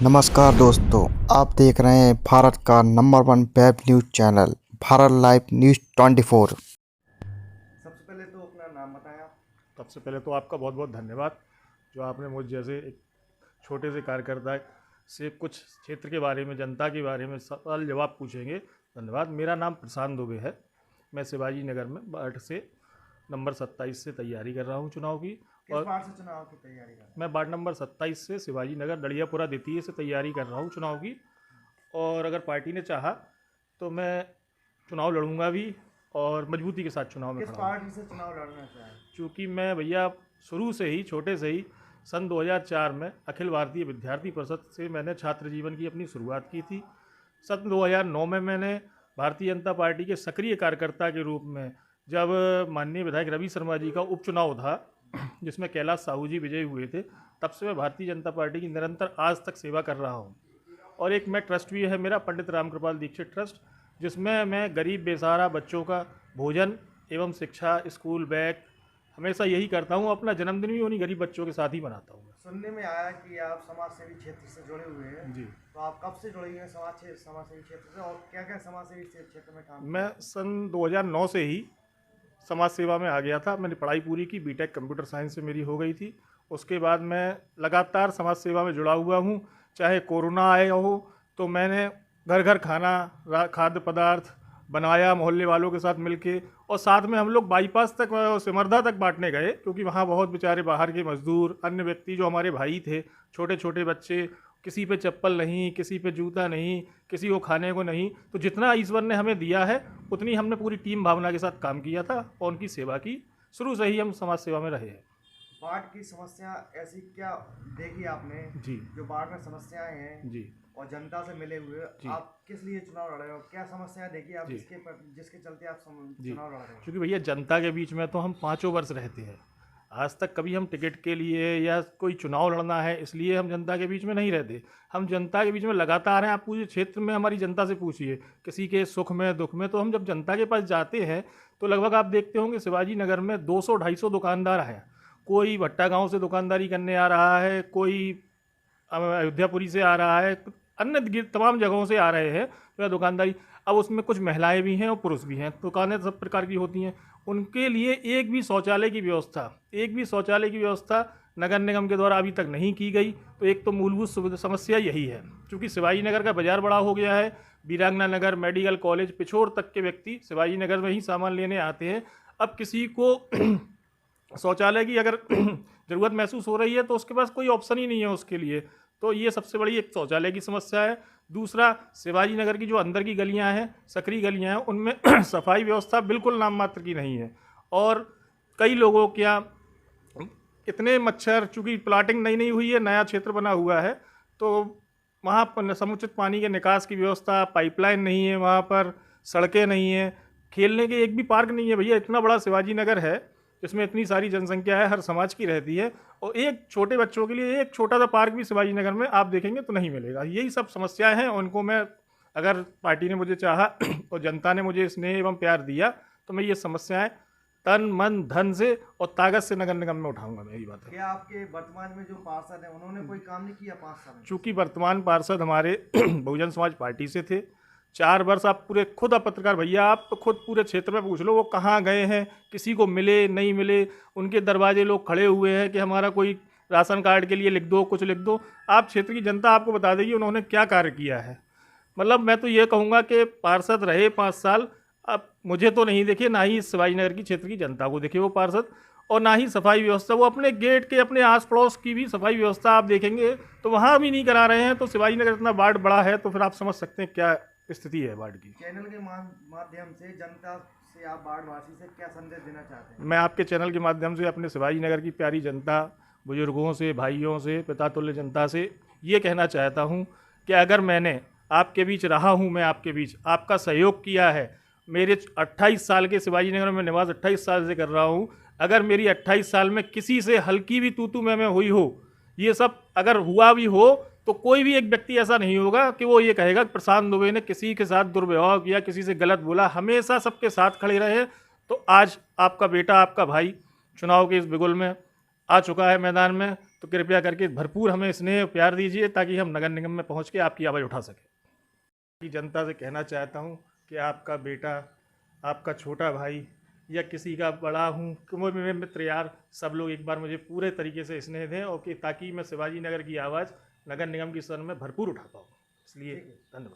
नमस्कार दोस्तों, आप देख रहे हैं भारत का number 1 web news channel Bharat live news 24। सबसे पहले तो अपना नाम बताएं आप। सबसे पहले तो आपका बहुत बहुत धन्यवाद जो आपने मुझ जैसे एक छोटे से कार्यकर्ता से कुछ क्षेत्र के बारे में, जनता के बारे में सवाल जवाब पूछेंगे। धन्यवाद। मेरा नाम प्रशांत दुबे है। मैं शिवाजी नगर में वार्ड से नंबर 27 से तैयारी कर रहा हूँ चुनाव की। किस वार्ड से चुनाव की तैयारी कर रहे हैं? मैं वार्ड नंबर 27 से शिवाजी नगर दड़ियापुरा द्वितीय से तैयारी कर रहा हूँ चुनाव की। और अगर पार्टी ने चाहा तो मैं चुनाव लड़ूंगा भी और मजबूती के साथ चुनाव में किस खड़ा हूँ। पार्टी से चुनाव लड़ना चाहें? चूँकि मैं भैया शुरू से ही, छोटे से ही सन 2004 में अखिल भारतीय विद्यार्थी परिषद से मैंने छात्र जीवन की अपनी शुरुआत की थी। सन 2009 में मैंने भारतीय जनता पार्टी के सक्रिय कार्यकर्ता के रूप में, जब माननीय विधायक रवि शर्मा जी का उपचुनाव था जिसमें कैलाश साहू जी विजयी हुए थे, तब से मैं भारतीय जनता पार्टी की निरंतर आज तक सेवा कर रहा हूँ। और एक मैं ट्रस्ट भी है मेरा, पंडित रामकृपाल दीक्षित ट्रस्ट, जिसमें मैं गरीब बेसहारा बच्चों का भोजन एवं शिक्षा, स्कूल बैग हमेशा यही करता हूँ। अपना जन्मदिन भी उन्हीं गरीब बच्चों के साथ ही मनाता हूँ। सुनने में आया कि आप समाज सेवी क्षेत्र से जुड़े हुए हैं। जी। तो आप कब से जुड़े हुए हैं समाज सेवी क्षेत्र से, और क्या क्या समाज सेवी क्षेत्र में काम मैं सन 2009 से ही समाज सेवा में आ गया था। मैंने पढ़ाई पूरी की, बीटेक कंप्यूटर साइंस से मेरी हो गई थी। उसके बाद मैं लगातार समाज सेवा में जुड़ा हुआ हूँ। चाहे कोरोना आया हो तो मैंने घर घर खाना, खाद्य पदार्थ बनाया मोहल्ले वालों के साथ मिलके, और साथ में हम लोग बाईपास तक और सिमरदा तक बांटने गए, क्योंकि वहाँ बहुत बेचारे बाहर के मजदूर, अन्य व्यक्ति जो हमारे भाई थे, छोटे छोटे बच्चे, किसी पे चप्पल नहीं, किसी पे जूता नहीं, किसी को खाने को नहीं। तो जितना ईश्वर ने हमें दिया है उतनी हमने पूरी टीम भावना के साथ काम किया था और उनकी सेवा की। शुरू से ही हम समाज सेवा में रहे हैं। वार्ड की समस्या ऐसी क्या देखी आपने जी। जो वार्ड में समस्याएं हैं जी और जनता से मिले हुए, जी। आप किस लिए चुनाव लड़ रहे हो? क्या समस्याएं देखी आप जी। जिसके चलते आप जी। चुनाव लड़ रहे हो? क्योंकि भैया जनता के बीच में तो हम 5 वर्ष रहते हैं। आज तक कभी हम टिकट के लिए या कोई चुनाव लड़ना है इसलिए हम जनता के बीच में नहीं रहते। हम जनता के बीच में लगातार हैं। आप पूरे क्षेत्र में हमारी जनता से पूछिए, किसी के सुख में दुख में, तो हम जब जनता के पास जाते हैं तो लगभग आप देखते होंगे शिवाजी नगर में 200-250 दुकानदार हैं। कोई भट्टा गांव से दुकानदारी करने आ रहा है, कोई अयोध्यापुरी से आ रहा है, अन्य तमाम जगहों से आ रहे हैं तो दुकानदारी। अब उसमें कुछ महिलाएं भी हैं और पुरुष भी हैं। दुकानें सब प्रकार की होती हैं। उनके लिए एक भी शौचालय की व्यवस्था नगर निगम के द्वारा अभी तक नहीं की गई। तो एक तो मूलभूत समस्या यही है। क्योंकि शिवाजी नगर का बाजार बड़ा हो गया है, वीरांगना नगर, मेडिकल कॉलेज, पिछोर तक के व्यक्ति शिवाजी नगर में ही सामान लेने आते हैं। अब किसी को शौचालय की अगर ज़रूरत महसूस हो रही है तो उसके पास कोई ऑप्शन ही नहीं है उसके लिए। तो ये सबसे बड़ी एक शौचालय की समस्या है। दूसरा, शिवाजी नगर की जो अंदर की गलियां हैं, सकरी गलियां हैं, उनमें सफाई व्यवस्था बिल्कुल नाम मात्र की नहीं है। और कई लोगों के यहाँ इतने मच्छर, चूँकि प्लाटिंग नई हुई है, नया क्षेत्र बना हुआ है, तो वहाँ पर समुचित पानी के निकास की व्यवस्था, पाइपलाइन नहीं है, वहाँ पर सड़कें नहीं हैं, खेलने के एक भी पार्क नहीं है। भैया इतना बड़ा शिवाजी नगर है जिसमें इतनी सारी जनसंख्या है, हर समाज की रहती है, और एक छोटे बच्चों के लिए एक छोटा सा पार्क भी शिवाजी नगर में आप देखेंगे तो नहीं मिलेगा। यही सब समस्याएं हैं। उनको मैं, अगर पार्टी ने मुझे चाहा और जनता ने मुझे स्नेह एवं प्यार दिया तो मैं ये समस्याएं तन मन धन से और ताकत से नगर निगम में उठाऊंगा। मेरी बात है। क्या आपके वर्तमान में जो पार्षद हैं उन्होंने कोई काम नहीं किया 5 साल में? चूँकि वर्तमान पार्षद हमारे बहुजन समाज पार्टी से थे 4 वर्ष। आप पूरे खुद, आप पत्रकार भैया, आप तो खुद पूरे क्षेत्र में पूछ लो वो कहाँ गए हैं, किसी को मिले नहीं मिले। उनके दरवाजे लोग खड़े हुए हैं कि हमारा कोई राशन कार्ड के लिए लिख दो, कुछ लिख दो। आप क्षेत्र की जनता आपको बता देगी उन्होंने क्या कार्य किया है। मतलब मैं तो ये कहूँगा कि पार्षद रहे 5 साल, अब मुझे तो नहीं देखे, ना ही शिवाजी नगर की क्षेत्र की जनता को देखे वो पार्षद, और ना ही सफाई व्यवस्था। वो अपने गेट के, अपने आस पड़ोस की भी सफाई व्यवस्था आप देखेंगे तो वहाँ भी नहीं करा रहे हैं। तो शिवाजी नगर इतना वार्ड बड़ा है तो फिर आप समझ सकते हैं क्या स्थिति है वार्ड की। चैनल के माध्यम से जनता से आप वार्ड वासी से क्या संदेश देना चाहते हैं? मैं आपके चैनल के माध्यम से अपने शिवाजी नगर की प्यारी जनता, बुजुर्गों से, भाइयों से, पितातुल्य जनता से ये कहना चाहता हूँ कि अगर मैंने आपके बीच रहा हूँ, मैं आपके बीच आपका सहयोग किया है, मेरे 28 साल के शिवाजी नगर में निवास 28 साल से कर रहा हूँ, अगर मेरी 28 साल में किसी से हल्की भी तू मैं हुई हो, ये सब अगर हुआ भी हो, तो कोई भी एक व्यक्ति ऐसा नहीं होगा कि वो ये कहेगा कि प्रशांत दुबे ने किसी के साथ दुर्व्यवहार किया, किसी से गलत बोला। हमेशा सबके साथ खड़े रहे। तो आज आपका बेटा, आपका भाई चुनाव के इस बिगुल में आ चुका है मैदान में, तो कृपया करके भरपूर हमें स्नेह प्यार दीजिए ताकि हम नगर निगम में पहुंच के आपकी आवाज़ उठा सकें। कि जनता से कहना चाहता हूं कि आपका बेटा, आपका छोटा भाई या किसी का बड़ा हूं, कोई मेरे मित्र यार, सब लोग एक बार मुझे पूरे तरीके से स्नेह दें और कि ताकि मैं शिवाजी नगर की आवाज़ नगर निगम की स्तर में भरपूर उठा पाऊँ। इसलिए धन्यवाद।